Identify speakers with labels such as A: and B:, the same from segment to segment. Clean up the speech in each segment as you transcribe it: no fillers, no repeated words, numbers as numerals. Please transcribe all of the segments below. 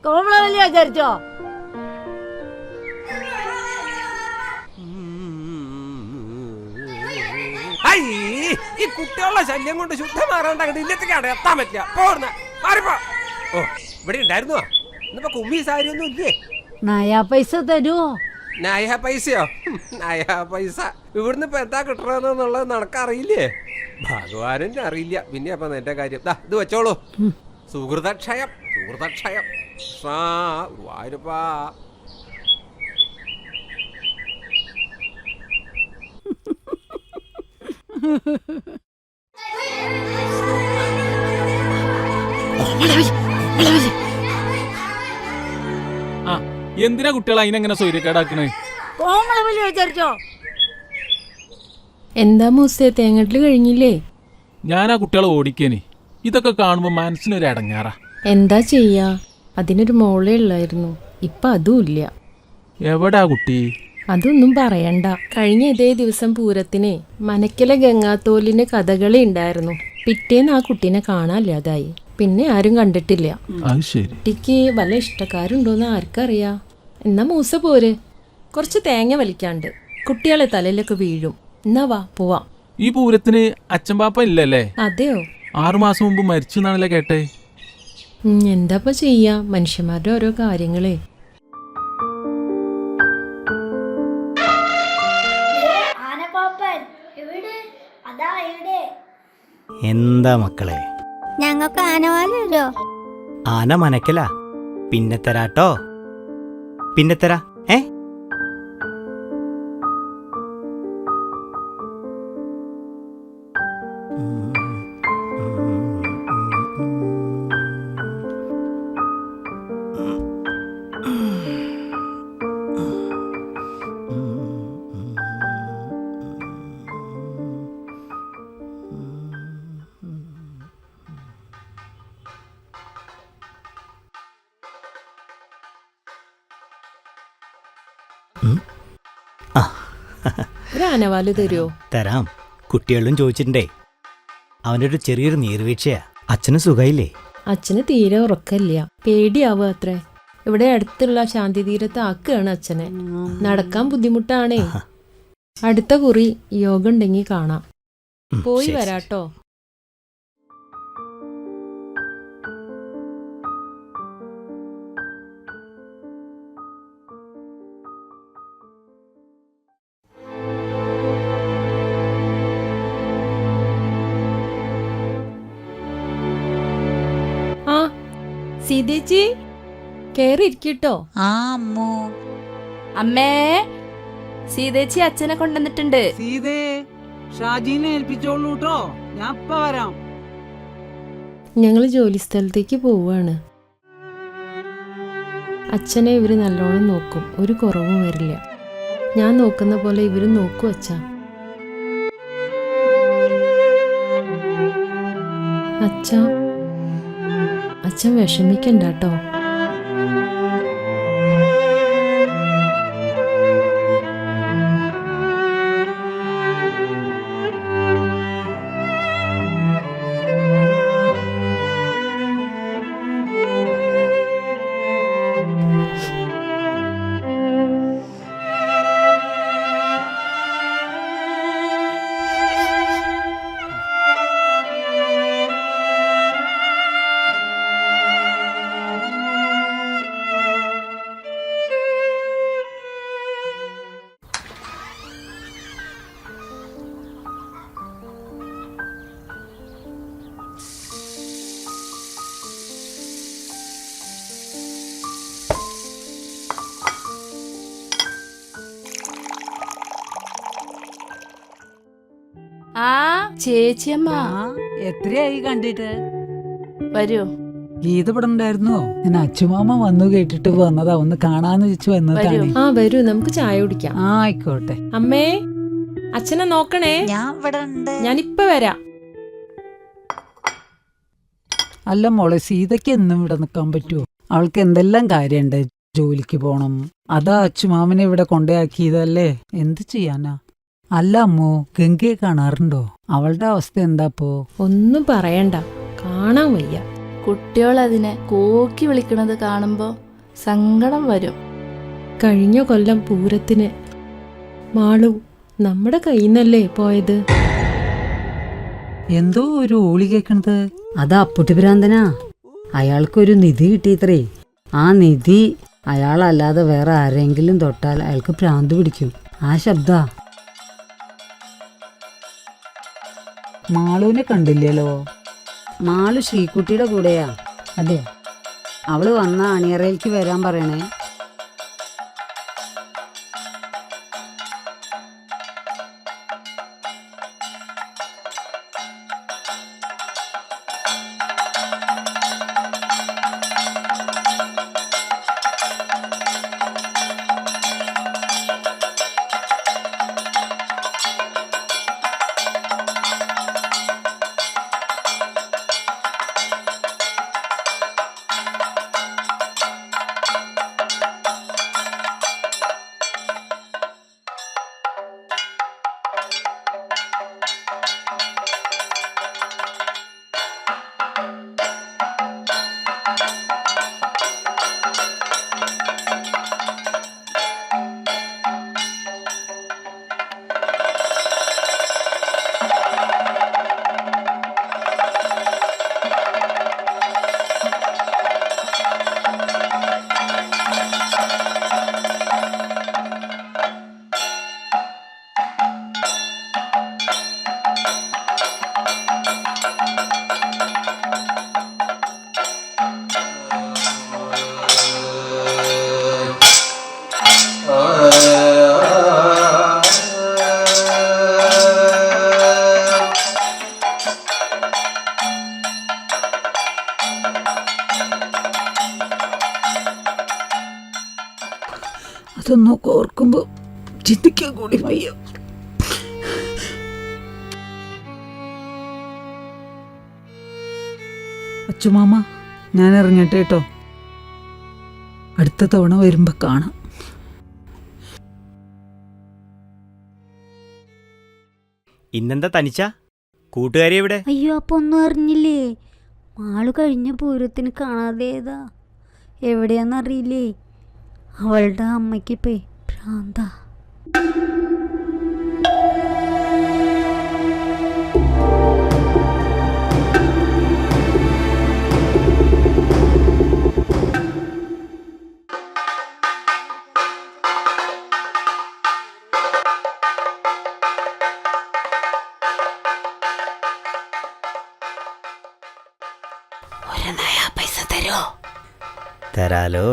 A: കോമളവല്ലി വിചാരിച്ചോ?
B: ഈ കുട്ടികളുടെ ശല്യം കൊണ്ട് ശുദ്ധം മാറാണ്ട് ഇല്ലത്തേക്കാണ് എത്താൻ പറ്റില്ല. പോർന്ന മാറിപ്പോ. ഓ ഇവിടെ ഉണ്ടായിരുന്നോ? ഇന്നിപ്പോ കുമ്മി സാരി ഒന്നും ഇല്ലേ?
A: നയാ പൈസ തരുവോ?
B: നയാ പൈസയോ? നയാ പൈസ ഇവിടുന്ന് ഇപ്പൊ എന്താ കിട്ടണമെന്നുള്ളത് നടക്കറിയില്ലേ? ഭഗവാനും അറിയില്ല. പിന്നെ അപ്പൊ എന്റെ കാര്യം ഇത് വെച്ചോളൂ. സുഹൃതക്ഷയം സുഹൃതക്ഷയം. ഗുരുവായൂരപ്പാ.
C: എന്തിനാ കുട്ടികൾ അതിനെങ്ങനെ സൗകര്യക്കേടാക്കണേ?
A: കോമളവല്ലി വിചാരിച്ചോ?
D: എന്താ മൂസേ തേങ്ങട്ടില് കഴിഞ്ഞില്ലേ?
C: ഞാൻ ആ കുട്ടികളെ ഓടിക്കേനി. ഇതൊക്കെ കാണുമ്പോ മനസ്സിനൊരു അടങ്ങാറാ.
D: എന്താ ചെയ്യാ, അതിനൊരു മോളേ ഉള്ളായിരുന്നു. ഇപ്പൊ അതും ഇല്ല.
C: എവിടാ കുട്ടി?
D: അതൊന്നും പറയണ്ട. കഴിഞ്ഞ ഇതേ ദിവസം പൂരത്തിന് മനക്കലെ ഗംഗാത്തോലിന് കഥകളി ഉണ്ടായിരുന്നു. പിറ്റേന്ന് ആ കുട്ടീനെ കാണാനില്ലാതായി. പിന്നെ ആരും കണ്ടിട്ടില്ല.
C: അത് ശരി.
D: കുട്ടിക്ക് വല്ല ഇഷ്ടക്കാരുണ്ടോന്ന് ആർക്കറിയാ. എന്നാ മൂസ പോര്, കുറച്ച് തേങ്ങ വലിക്കാണ്ട്. കുട്ടികളെ തലയിലൊക്കെ വീഴും. എന്നാ വാ പോവാം.
C: ഈ പൂരത്തിന് അച്ഛൻ പാപ്പ ഇല്ലല്ലേ?
D: അതെയോ?
C: 6 മാസം മുമ്പ് മരിച്ചു എന്നാണല്ലേ കേട്ടെ?
D: എന്താപ്പ ചെയ്യാ, മനുഷ്യന്മാരുടെ ഓരോ കാര്യങ്ങളെ.
E: എന്താ മക്കളെ,
F: ഞങ്ങൾക്ക് ആനവാലോ?
E: ആന മനക്കല. പിന്നെ തരാട്ടോ, പിന്നെ തരാ.
D: ഒരു ആനവാല് തരുമോ?
E: തരാം. കുട്ടികളും ചോദിച്ചിട്ടുണ്ടേ. അവൻ്റെ ഒരു ചെറിയൊരു നീർവീഴ്ചയാ. അച്ഛന് സുഖയില്ലേ?
D: അച്ഛന് തീരെ ഉറക്കല്ല, പേടിയാവുക അത്രേ. ഇവിടെ അടുത്തുള്ള ശാന്തി തീരത്ത് ആക്കുകയാണ് അച്ഛനെ. നടക്കാൻ ബുദ്ധിമുട്ടാണേ. അടുത്ത കുറി യോഗ ഉണ്ടെങ്കിൽ കാണാം. പോയി വരാട്ടോ. സീതേച്ചി കേറിയിരിക്കട്ടോ.
G: അമ്മേ, സീതേച്ചി അച്ഛനെ കൊണ്ടുവന്നിട്ടുണ്ട്.
H: സീതേ, ഷാജീനെ ഏൽപ്പിച്ചോളൂ കേട്ടോ, ഞാൻ ഇപ്പൊ വരാം.
D: ഞങ്ങള് ജോലി സ്ഥലത്തേക്ക് പോവാണ്. അച്ഛനെ ഇവര് നല്ലോണം നോക്കും, ഒരു കുറവും വരില്ല. ഞാൻ നോക്കുന്ന പോലെ ഇവരും നോക്കും അച്ഛാ. അച്ഛാ, അച്ഛൻ വിഷമിക്കണ്ടാട്ടോ.
G: ആ ചേച്ചിയമ്മ,
H: എത്രയായി കണ്ടിട്ട്?
G: വരൂ.
H: ഗീത ഇവിടെ ഉണ്ടായിരുന്നോ? ഞാൻ അച്ചുമാമ വന്നു കേട്ടിട്ട് വന്നതാ, ഒന്ന് കാണാന്ന് വെച്ച് വന്നതാണ്.
D: ആ വരൂ, നമുക്ക് ചായ കുടിക്കാം.
H: ആ ആയിക്കോട്ടെ.
D: അമ്മേ, അച്ഛനെ നോക്കണേ. ഞാനിപ്പ വരാം.
H: അല്ല മോളെ, സീതയ്ക്ക് എന്നും ഇവിടെ നിൽക്കാൻ പറ്റുമോ? അവൾക്ക് എന്തെല്ലാം കാര്യമുണ്ട്, ജോലിക്ക് പോണം. അതാ അച്ചുമാമനെ ഇവിടെ കൊണ്ടയാക്കിയതല്ലേ. എന്ത് ചെയ്യാനാ? അല്ല അമ്മോ, ഗംഗയെ കാണാറുണ്ടോ? അവളുടെ അവസ്ഥ എന്താപ്പോ?
D: ഒന്നും പറയണ്ട, കാണാൻ വയ്യ.
G: കുട്ടികളതിനെ കോക്കി വിളിക്കണത് കാണുമ്പോ സങ്കടം വരും.
D: കഴിഞ്ഞ കൊല്ലം പൂരത്തിന് മാളു നമ്മുടെ കയ്യിൽ നിന്നല്ലേ പോയത്.
H: എന്തോ ഒരു ഓളി കേക്കണത്.
A: അത് അപ്പുട്ടി ഭ്രാന്തനാ. അയാൾക്കൊരു നിധി കിട്ടിയത്രേ. ആ നിധി അയാളല്ലാതെ വേറെ ആരെങ്കിലും തൊട്ടാൽ അയാൾക്ക് ഭ്രാന്ത് പിടിക്കും. ആ ശബ്ദ.
H: മാളുവിനെ കണ്ടില്ലല്ലോ.
A: മാളു ശ്രീകുട്ടിയുടെ കൂടെയാ.
H: അതെ,
A: അവള് വന്ന അണിയറയിലേക്ക് വരാൻ പറയണേ.
H: അതൊന്നൊക്കെ ഓർക്കുമ്പോ ചിന്തിക്കാൻ കൂടി വയ്യ. അച്ചുമാമ, ഞാൻ ഇറങ്ങട്ടെ കേട്ടോ. അടുത്ത തവണ വരുമ്പോ കാണാം.
E: ഇന്നെന്താ തനിച്ച? കൂട്ടുകാരി എവിടെ?
F: അയ്യോ, അപ്പൊ ഒന്നും അറിഞ്ഞില്ലേ? മാളു കഴിഞ്ഞ പൂരത്തിന് കാണാതേതാ. എവിടെയാന്നറിയില്ലേ? അവളുടെ അമ്മയ്ക്ക് ഭ്രാന്ത.
A: ഒരു നയാ പൈസ തരോ?
E: തരാലോ.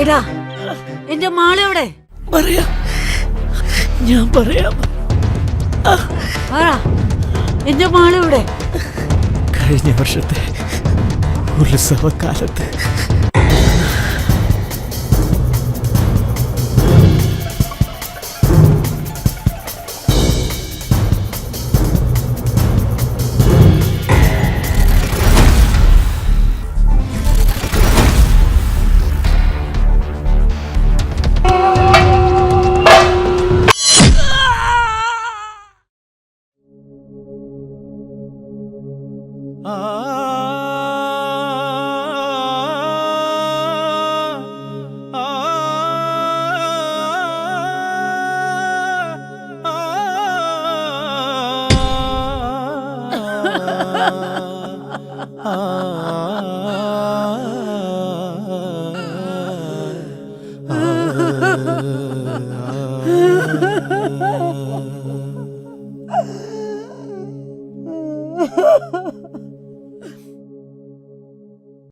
A: എടാ, എന്റെ മാളെവിടെ?
H: ഞാൻ പറയാം.
A: എന്റെ മാളെവിടെ?
E: കഴിഞ്ഞ വർഷത്തെ ഉത്സവകാലത്ത്
I: ആ